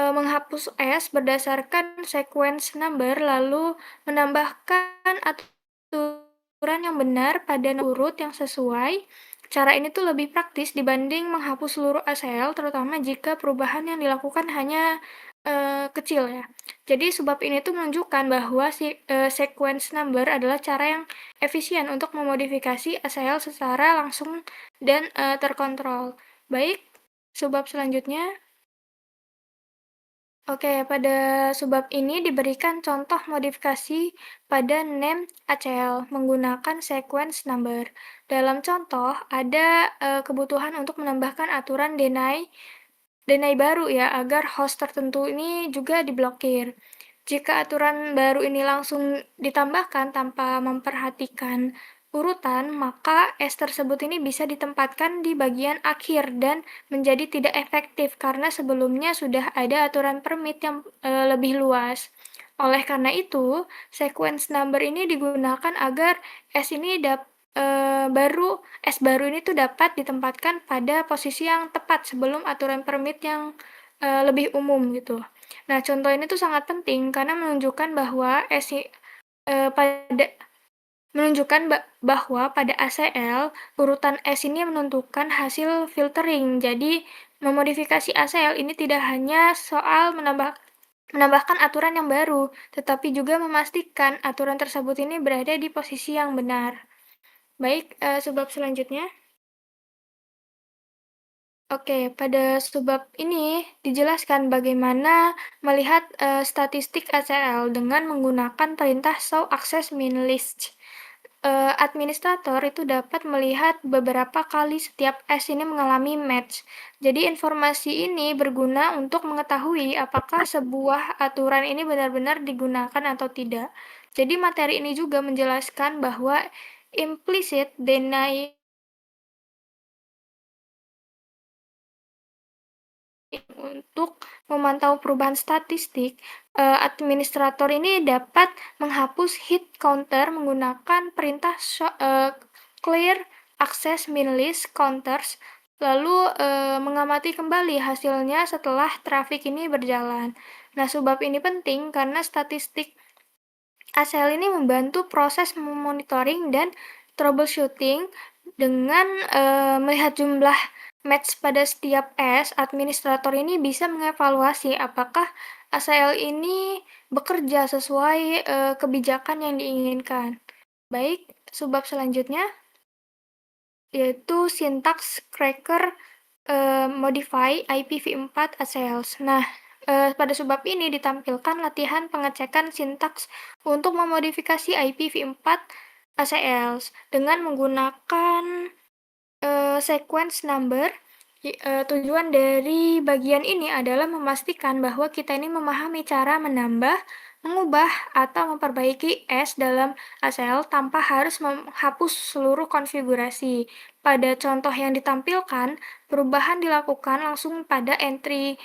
menghapus S berdasarkan sequence number, lalu menambahkan aturan yang benar pada urut yang sesuai. Cara ini tuh lebih praktis dibanding menghapus seluruh ACL, terutama jika perubahan yang dilakukan hanya kecil ya. Jadi subbab ini tuh menunjukkan bahwa sequence number adalah cara yang efisien untuk memodifikasi ACL secara langsung dan terkontrol. Baik, subbab selanjutnya. Oke, pada subbab ini diberikan contoh modifikasi pada name ACL menggunakan sequence number. Dalam contoh, ada kebutuhan untuk menambahkan aturan deny baru ya, agar host tertentu ini juga diblokir. Jika aturan baru ini langsung ditambahkan tanpa memperhatikan urutan, maka S tersebut ini bisa ditempatkan di bagian akhir dan menjadi tidak efektif karena sebelumnya sudah ada aturan permit yang lebih luas. Oleh karena itu, sequence number ini digunakan agar S baru ini tuh dapat ditempatkan pada posisi yang tepat sebelum aturan permit yang lebih umum gitu. Nah, contoh ini tuh sangat penting karena menunjukkan bahwa pada ACL, urutan S ini menentukan hasil filtering. Jadi, memodifikasi ACL ini tidak hanya soal menambahkan aturan yang baru, tetapi juga memastikan aturan tersebut ini berada di posisi yang benar. Baik, subbab selanjutnya. Oke, pada subbab ini dijelaskan bagaimana melihat statistik ACL dengan menggunakan perintah show access min list. Administrator itu dapat melihat beberapa kali setiap S ini mengalami match. Jadi informasi ini berguna untuk mengetahui apakah sebuah aturan ini benar-benar digunakan atau tidak. Jadi materi ini juga menjelaskan bahwa implicit deny untuk memantau perubahan statistik, administrator ini dapat menghapus hit counter menggunakan perintah clear access min list counters, lalu mengamati kembali hasilnya setelah traffic ini berjalan. Nah, subbab ini penting karena statistik ACL ini membantu proses monitoring dan troubleshooting dengan melihat jumlah match pada setiap S, administrator ini bisa mengevaluasi apakah ACL ini bekerja sesuai kebijakan yang diinginkan. Baik, subbab selanjutnya yaitu syntax cracker modify IPv4 ACLs. Nah, pada subbab ini ditampilkan latihan pengecekan sintaks untuk memodifikasi IPv4 ACLs dengan menggunakan sequence number. Tujuan dari bagian ini adalah memastikan bahwa kita ini memahami cara menambah, mengubah, atau memperbaiki S dalam ACL tanpa harus menghapus seluruh konfigurasi. Pada contoh yang ditampilkan, perubahan dilakukan langsung pada entry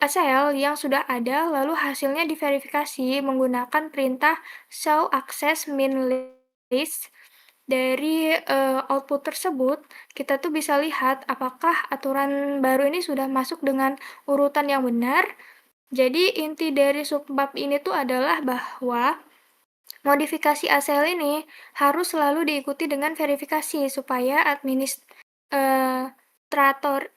ACL yang sudah ada, lalu hasilnya diverifikasi menggunakan perintah show access min list. Dari output tersebut, kita tuh bisa lihat apakah aturan baru ini sudah masuk dengan urutan yang benar. Jadi inti dari subbab ini tuh adalah bahwa modifikasi ACL ini harus selalu diikuti dengan verifikasi supaya administrator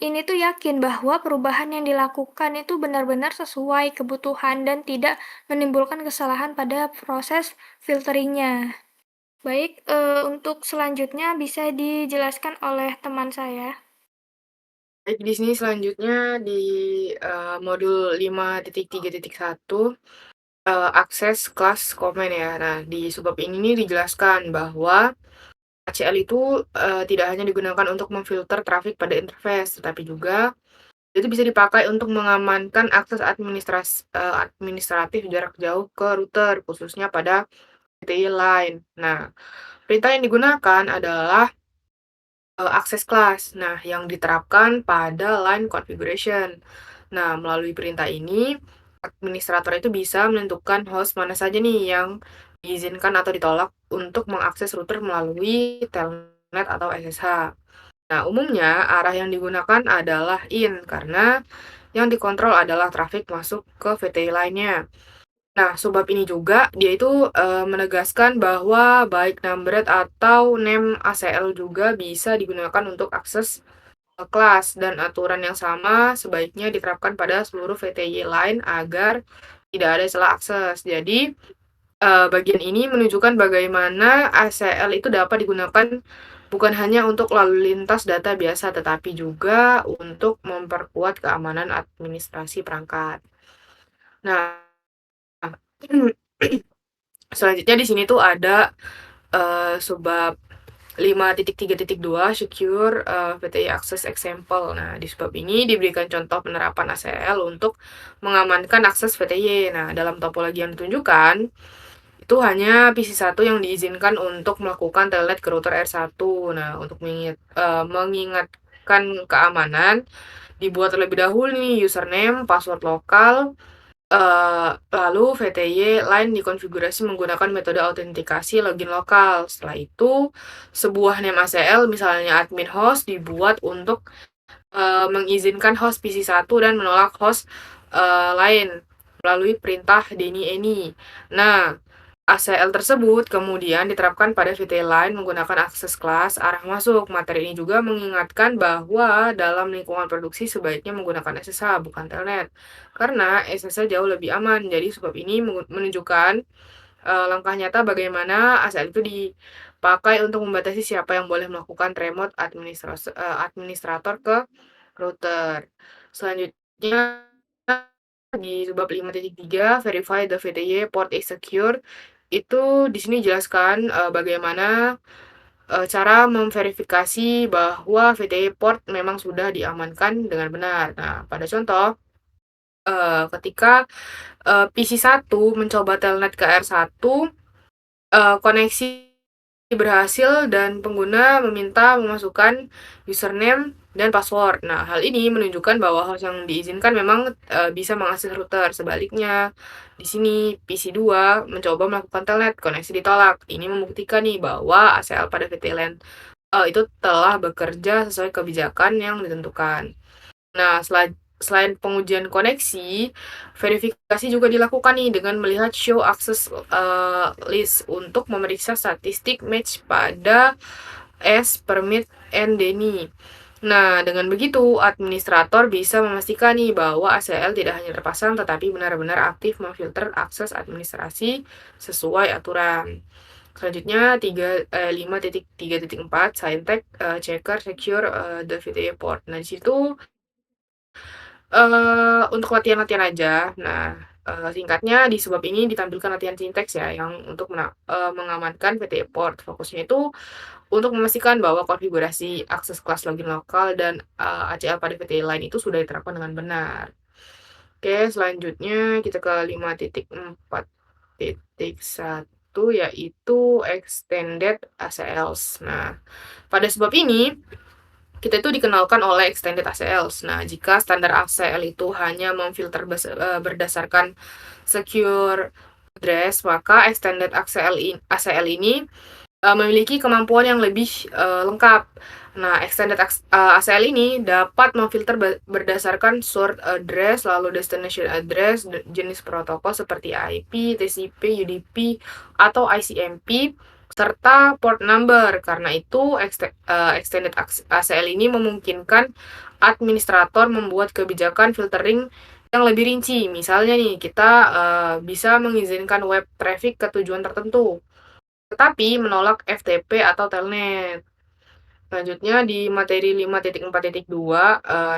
ini tuh yakin bahwa perubahan yang dilakukan itu benar-benar sesuai kebutuhan dan tidak menimbulkan kesalahan pada proses filteringnya. Baik, untuk selanjutnya bisa dijelaskan oleh teman saya. Baik, di sini selanjutnya di modul 5.3.1 akses kelas komen ya. Nah, di subbab ini nih dijelaskan bahwa ACL itu tidak hanya digunakan untuk memfilter traffic pada interface, tetapi juga itu bisa dipakai untuk mengamankan akses administratif jarak jauh ke router, khususnya pada VTI line. Nah, perintah yang digunakan adalah akses kelas. Nah, yang diterapkan pada line configuration. Nah, melalui perintah ini, administrator itu bisa menentukan host mana saja nih yang diizinkan atau ditolak untuk mengakses router melalui telnet atau SSH. Nah, umumnya arah yang digunakan adalah in, karena yang dikontrol adalah traffic masuk ke VTI lainnya. Nah, subbab ini juga dia itu menegaskan bahwa baik numbered atau name ACL juga bisa digunakan untuk akses kelas, dan aturan yang sama sebaiknya diterapkan pada seluruh VTY line agar tidak ada salah akses. Jadi, bagian ini menunjukkan bagaimana ACL itu dapat digunakan bukan hanya untuk lalu lintas data biasa, tetapi juga untuk memperkuat keamanan administrasi perangkat. Nah, selanjutnya di sini tuh ada subbab 5.3.2 secure VTI access example. Nah, di subbab ini diberikan contoh penerapan ACL untuk mengamankan akses VTY. Nah, dalam topologi yang ditunjukkan, itu hanya PC1 yang diizinkan untuk melakukan telnet ke router R1. Nah, untuk mengingatkan keamanan, dibuat terlebih dahulu nih username, password lokal, lalu VTY line dikonfigurasi menggunakan metode autentikasi login lokal. Setelah itu, sebuah name ACL, misalnya admin host, dibuat untuk mengizinkan host PC1 dan menolak host lain melalui perintah deny any. Nah, ACL tersebut kemudian diterapkan pada VTE lain menggunakan akses kelas arah masuk. Materi ini juga mengingatkan bahwa dalam lingkungan produksi sebaiknya menggunakan SSH bukan telnet, karena SSH jauh lebih aman. Jadi sebab ini menunjukkan langkah nyata bagaimana ACL itu dipakai untuk membatasi siapa yang boleh melakukan remote administrator ke router. Selanjutnya di bab 5.3 verify the VTY port is secure. Itu di sini jelaskan bagaimana cara memverifikasi bahwa VTY port memang sudah diamankan dengan benar. Nah, pada contoh ketika PC 1 mencoba telnet ke R1, koneksi berhasil dan pengguna meminta memasukkan username dan password. Nah, hal ini menunjukkan bahwa host yang diizinkan memang bisa mengakses router. Sebaliknya, di sini PC 2 mencoba melakukan telnet, koneksi ditolak. Ini membuktikan nih bahwa ACL pada VPN itu telah bekerja sesuai kebijakan yang ditentukan. Nah, selain pengujian koneksi, verifikasi juga dilakukan nih dengan melihat show access list untuk memeriksa statistik match pada permit and DNI. Nah, dengan begitu, administrator bisa memastikan nih bahwa ACL tidak hanya terpasang, tetapi benar-benar aktif memfilter akses administrasi sesuai aturan. Selanjutnya 5.3.4 Scientech checker secure the VTE port. Nah, di situ untuk latihan-latihan aja. Nah, singkatnya di subbab ini ditampilkan latihan sinteks ya, yang untuk mengamankan VTE port. Fokusnya itu untuk memastikan bahwa konfigurasi akses kelas login lokal dan ACL pada VTE lain itu sudah diterapkan dengan benar. Oke, selanjutnya kita ke 5.4.1 yaitu extended ACLs. Nah, pada sebab ini kita itu dikenalkan oleh extended ACLs. Nah, jika standar ACL itu hanya memfilter berdasarkan secure address, maka extended ACL ini memiliki kemampuan yang lebih lengkap. Nah, extended ACL ini dapat memfilter berdasarkan source address, lalu destination address, jenis protokol seperti IP, TCP, UDP, atau ICMP, serta port number. Karena itu, extended ACL ini memungkinkan administrator membuat kebijakan filtering yang lebih rinci. Misalnya nih, kita bisa mengizinkan web traffic ke tujuan tertentu, tetapi menolak FTP atau telnet. Selanjutnya di materi 5.4.2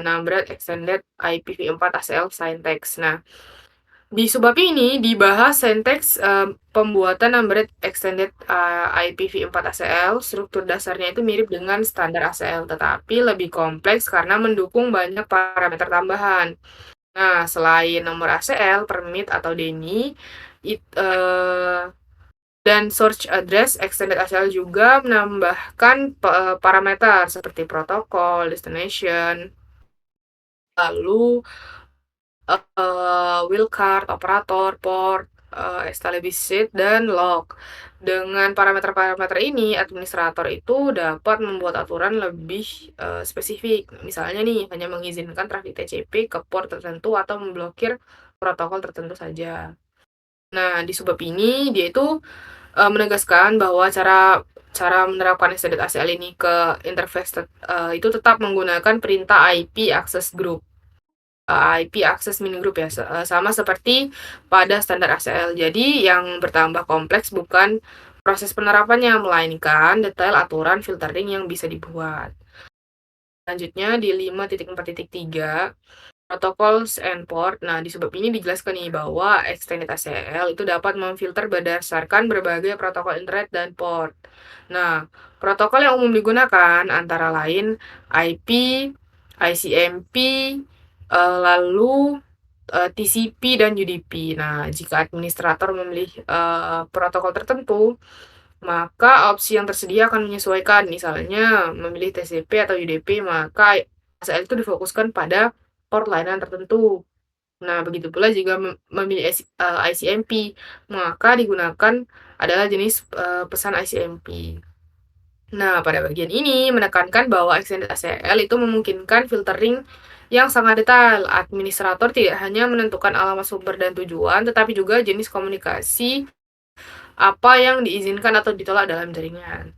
Numbred Extended IPv4 ACL Syntax. Nah, di subbab ini dibahas syntax pembuatan Numbred Extended IPv4 ACL. Struktur dasarnya itu mirip dengan standar ACL, tetapi lebih kompleks karena mendukung banyak parameter tambahan. Nah, selain nomor ACL, permit atau DNI, dan source address, extended ACL juga menambahkan parameter seperti protokol, destination, lalu wildcard, operator, port, established, dan log. Dengan parameter-parameter ini, administrator itu dapat membuat aturan lebih spesifik. Misalnya nih, hanya mengizinkan traffic TCP ke port tertentu atau memblokir protokol tertentu saja. Nah, di subbab ini, dia itu menegaskan bahwa cara menerapkan extended ACL ini ke interface itu tetap menggunakan perintah IP access group. IP access mini group ya, sama seperti pada standar ACL. Jadi yang bertambah kompleks bukan proses penerapannya, melainkan detail aturan filtering yang bisa dibuat. Selanjutnya di 5.4.3 protocols and port. Nah, di sebab ini dijelaskan nih bahwa extended ACL itu dapat memfilter berdasarkan berbagai protokol internet dan port. Nah, protokol yang umum digunakan antara lain IP, ICMP, lalu TCP dan UDP. Nah, jika administrator memilih protokol tertentu, maka opsi yang tersedia akan menyesuaikan. Misalnya memilih TCP atau UDP, maka ACL itu difokuskan pada port layanan tertentu. Nah, begitu pula jika memilih ICMP, maka digunakan adalah jenis pesan ICMP. Nah, pada bagian ini menekankan bahwa extended ACL itu memungkinkan filtering yang sangat detail. Administrator tidak hanya menentukan alamat sumber dan tujuan, tetapi juga jenis komunikasi apa yang diizinkan atau ditolak dalam jaringan.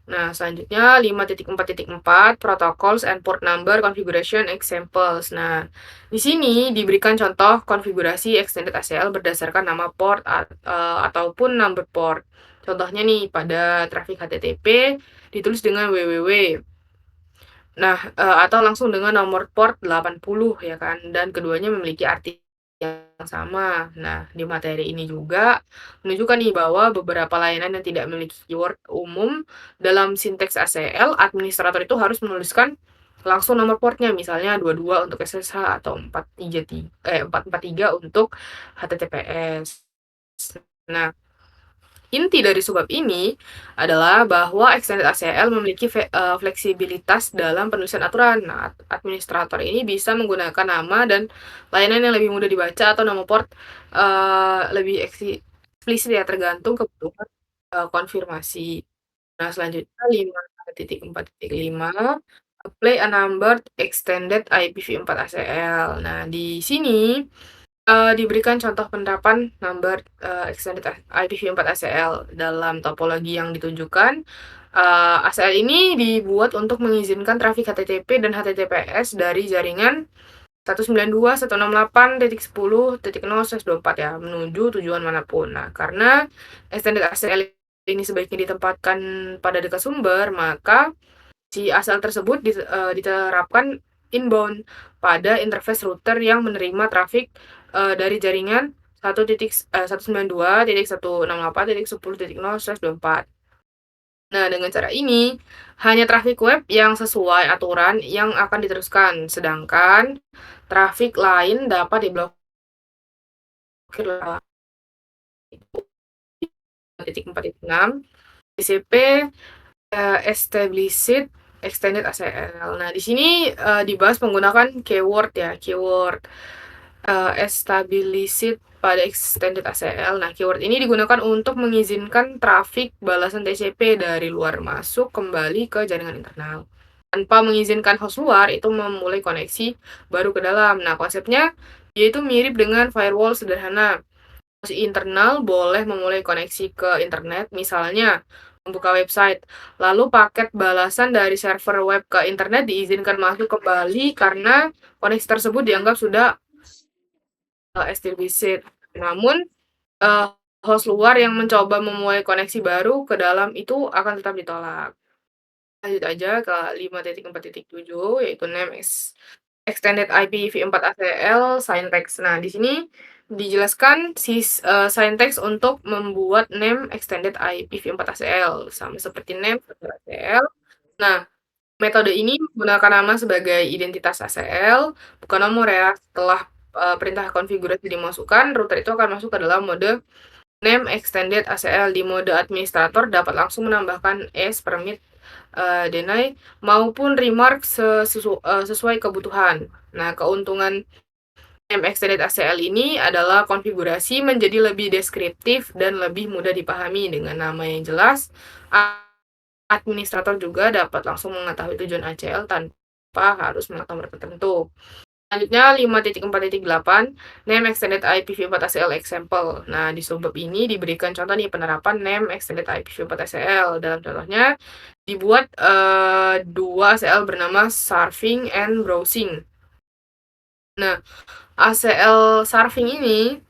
Nah, selanjutnya 5.4.4 Protocols and Port Number Configuration Examples. Nah, di sini diberikan contoh konfigurasi extended ACL berdasarkan nama port ataupun number port. Contohnya nih, pada traffic HTTP ditulis dengan www. Nah, atau langsung dengan nomor port 80 ya kan, dan keduanya memiliki arti yang sama. Nah, di materi ini juga menunjukkan nih bahwa beberapa layanan yang tidak memiliki keyword umum dalam sinteks ACL, administrator itu harus menuliskan langsung nomor portnya, misalnya 22 untuk SSH atau 443 untuk HTTPS. Nah, inti dari subbab ini adalah bahwa extended ACL memiliki fleksibilitas dalam penulisan aturan. Nah, administrator ini bisa menggunakan nama dan layanan yang lebih mudah dibaca atau nama port lebih eksplisit ya, tergantung kebutuhan konfirmasi. Nah, selanjutnya 5.4.5 apply a numbered extended IPv4 ACL. Nah, di sini diberikan contoh penerapan number extended IPv4 ACL dalam topologi yang ditunjukkan. ACL ini dibuat untuk mengizinkan trafik HTTP dan HTTPS dari jaringan 192.168.10.0/24 ya, menuju tujuan manapun. Nah, karena extended ACL ini sebaiknya ditempatkan pada dekat sumber, maka si ACL tersebut diterapkan inbound pada interface router yang menerima trafik dari jaringan 192.168.10.0/24. Nah, dengan cara ini, hanya trafik web yang sesuai aturan yang akan diteruskan, sedangkan trafik lain dapat diblokir. 4.6 TCP Established Extended ACL. Nah, di sini dibahas menggunakan keyword ya, keyword established pada extended ACL. Nah, keyword ini digunakan untuk mengizinkan trafik balasan TCP dari luar masuk kembali ke jaringan internal. Tanpa mengizinkan host luar itu memulai koneksi baru ke dalam. Nah, konsepnya yaitu mirip dengan firewall sederhana. Host internal boleh memulai koneksi ke internet, misalnya membuka website. Lalu paket balasan dari server web ke internet diizinkan masuk kembali karena koneksi tersebut dianggap sudah established. Namun, host luar yang mencoba memulai koneksi baru ke dalam itu akan tetap ditolak. Lanjut aja ke 5.4.7 yaitu name extended IPv4 ACL syntax. Nah, di sini dijelaskan syntax untuk membuat name extended IPv4 ACL sama seperti name ACL. Nah, metode ini menggunakan nama sebagai identitas ACL, bukan nomor ya. Setelah perintah konfigurasi dimasukkan, router itu akan masuk ke dalam mode name extended ACL. Di mode administrator dapat langsung menambahkan permit, deny, maupun remark sesuai kebutuhan. Nah, keuntungan name extended ACL ini adalah konfigurasi menjadi lebih deskriptif dan lebih mudah dipahami. Dengan nama yang jelas, administrator juga dapat langsung mengetahui tujuan ACL tanpa harus mengetahui nomor tertentu. Selanjutnya 5.4.8 name extended IPv4 ACL example. Nah, di subbab ini diberikan contoh nih penerapan name extended IPv4 ACL. Dalam contohnya dibuat dua ACL bernama serving and browsing. Nah, ACL serving ini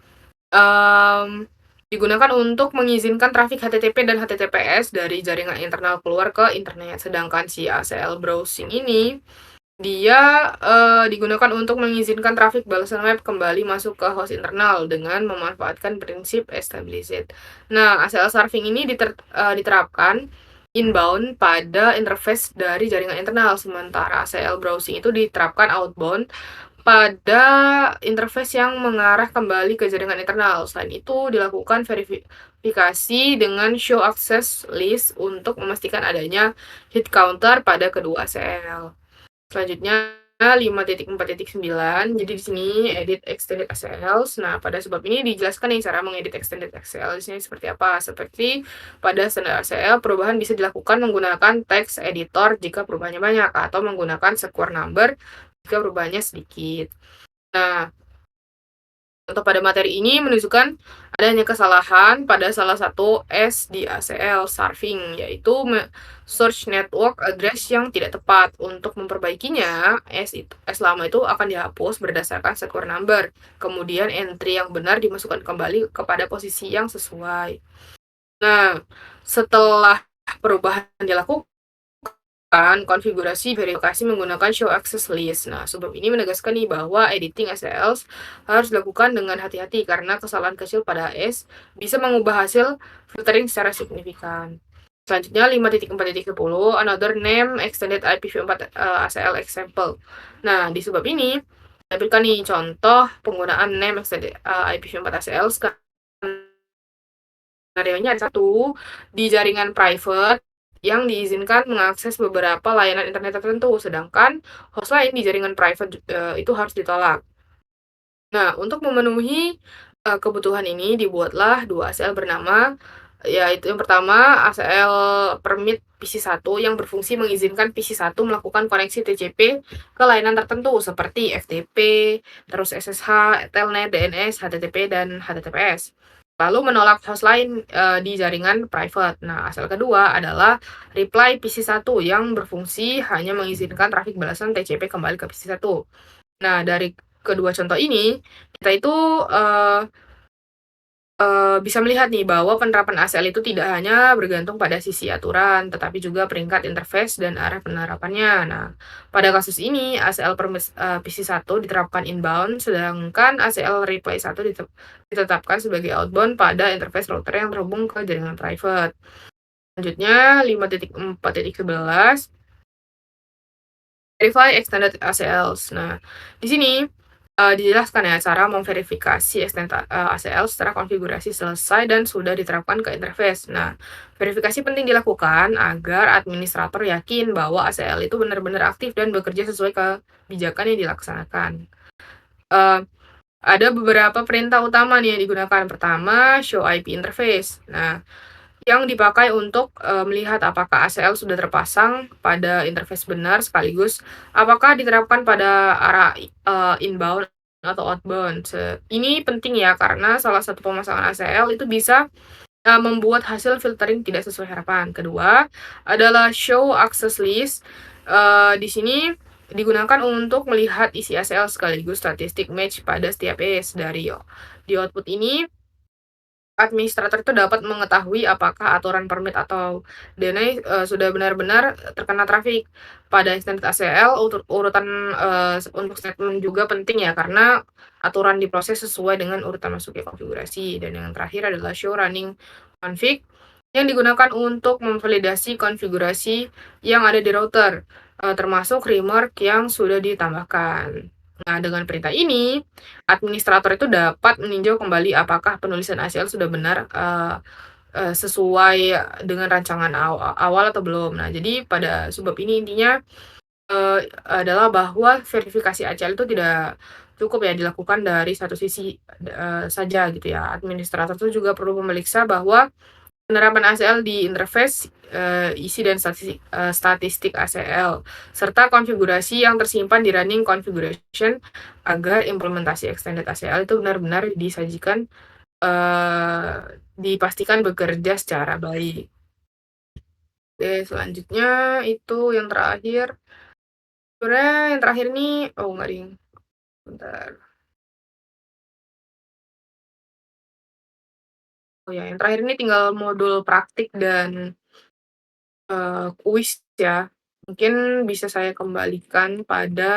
digunakan untuk mengizinkan trafik HTTP dan HTTPS dari jaringan internal keluar ke internet. Sedangkan si ACL browsing ini dia digunakan untuk mengizinkan trafik balasan web kembali masuk ke host internal dengan memanfaatkan prinsip established. Nah, ACL serving ini diterapkan inbound pada interface dari jaringan internal, sementara ACL browsing itu diterapkan outbound pada interface yang mengarah kembali ke jaringan internal. Selain itu, dilakukan verifikasi dengan show access list untuk memastikan adanya hit counter pada kedua ACL. Selanjutnya 5.4.9. Jadi di sini edit extended ACLs. Nah, pada sebab ini dijelaskan nih cara mengedit extended ACL di sini seperti apa. Seperti pada standar ACL, perubahan bisa dilakukan menggunakan text editor jika perubahannya banyak atau menggunakan square number jika perubahannya sedikit. Nah, Contoh pada materi ini menunjukkan adanya kesalahan pada salah satu S di ACL Surfing, yaitu search network address yang tidak tepat. Untuk memperbaikinya, S lama itu akan dihapus berdasarkan square number. Kemudian entry yang benar dimasukkan kembali kepada posisi yang sesuai. Nah, setelah perubahan dilakukan, konfigurasi verifikasi menggunakan show access list. Nah, sebab ini menegaskan nih bahwa editing SELs harus dilakukan dengan hati-hati karena kesalahan kecil pada S bisa mengubah hasil filtering secara signifikan. Selanjutnya 5.4.10 another name extended IPv4 ACL example. Nah, di sebab ini tampilkan nih contoh penggunaan name extended IPv4 ACL. Skenario-nya ada satu di jaringan private yang diizinkan mengakses beberapa layanan internet tertentu, sedangkan host lain di jaringan private itu harus ditolak. Nah, untuk memenuhi kebutuhan ini dibuatlah dua ACL bernama, yaitu yang pertama ACL permit PC1 yang berfungsi mengizinkan PC1 melakukan koneksi TCP ke layanan tertentu seperti FTP, terus SSH, Telnet, DNS, HTTP, dan HTTPS. Lalu menolak host lain di jaringan private. Nah, ACL kedua adalah reply PC1 yang berfungsi hanya mengizinkan trafik balasan TCP kembali ke PC1. Nah, dari kedua contoh ini, kita itu bisa melihat nih bahwa penerapan ACL itu tidak hanya bergantung pada sisi aturan, tetapi juga peringkat interface dan arah penerapannya. Nah, pada kasus ini ACL PC1 diterapkan inbound, sedangkan ACL reply 1 ditetapkan sebagai outbound pada interface router yang terhubung ke jaringan private. Selanjutnya 5.4.11 verify extended ACLs. Nah, di sini dijelaskan ya cara memverifikasi extended ACL setelah konfigurasi selesai dan sudah diterapkan ke interface. Nah, verifikasi penting dilakukan agar administrator yakin bahwa ACL itu benar-benar aktif dan bekerja sesuai kebijakan yang dilaksanakan. Ada beberapa perintah utama nih yang digunakan. Pertama, show IP interface. Nah, yang dipakai untuk melihat apakah ACL sudah terpasang pada interface benar sekaligus apakah diterapkan pada arah inbound atau outbound. Ini penting ya karena salah satu pemasangan ACL itu bisa membuat hasil filtering tidak sesuai harapan. Kedua adalah show access list. Di sini digunakan untuk melihat isi ACL sekaligus statistik match pada setiap ACE. Di output ini administrator itu dapat mengetahui apakah aturan permit atau deny sudah benar-benar terkena trafik. Pada extended ACL, urutan untuk statement juga penting ya, karena aturan diproses sesuai dengan urutan masuknya konfigurasi. Dan yang terakhir adalah show running config, yang digunakan untuk memvalidasi konfigurasi yang ada di router, termasuk remark yang sudah ditambahkan. Nah, dengan perintah ini, administrator itu dapat meninjau kembali apakah penulisan ACL sudah benar sesuai dengan rancangan awal atau belum. Nah, jadi pada sebab ini intinya adalah bahwa verifikasi ACL itu tidak cukup ya dilakukan dari satu sisi saja gitu ya. Administrator itu juga perlu memeriksa bahwa penerapan ACL di interface, isi dan statistik ACL, serta konfigurasi yang tersimpan di running configuration agar implementasi extended ACL itu benar-benar disajikan, dipastikan bekerja secara baik. Oke, selanjutnya itu yang terakhir. Sebenarnya yang terakhir ini, oh nggak ding, bentar. Oh ya, yang terakhir ini tinggal modul praktik dan kuis ya. Mungkin bisa saya kembalikan pada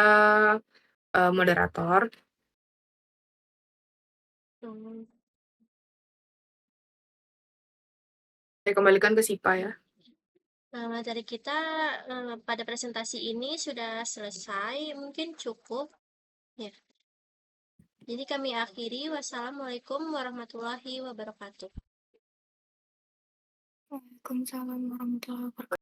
moderator. Hmm. Saya kembalikan ke Sipa ya. Materi kita pada presentasi ini sudah selesai, mungkin cukup ya. Jadi kami akhiri. Wassalamualaikum warahmatullahi wabarakatuh. Waalaikumsalam warahmatullahi wabarakatuh.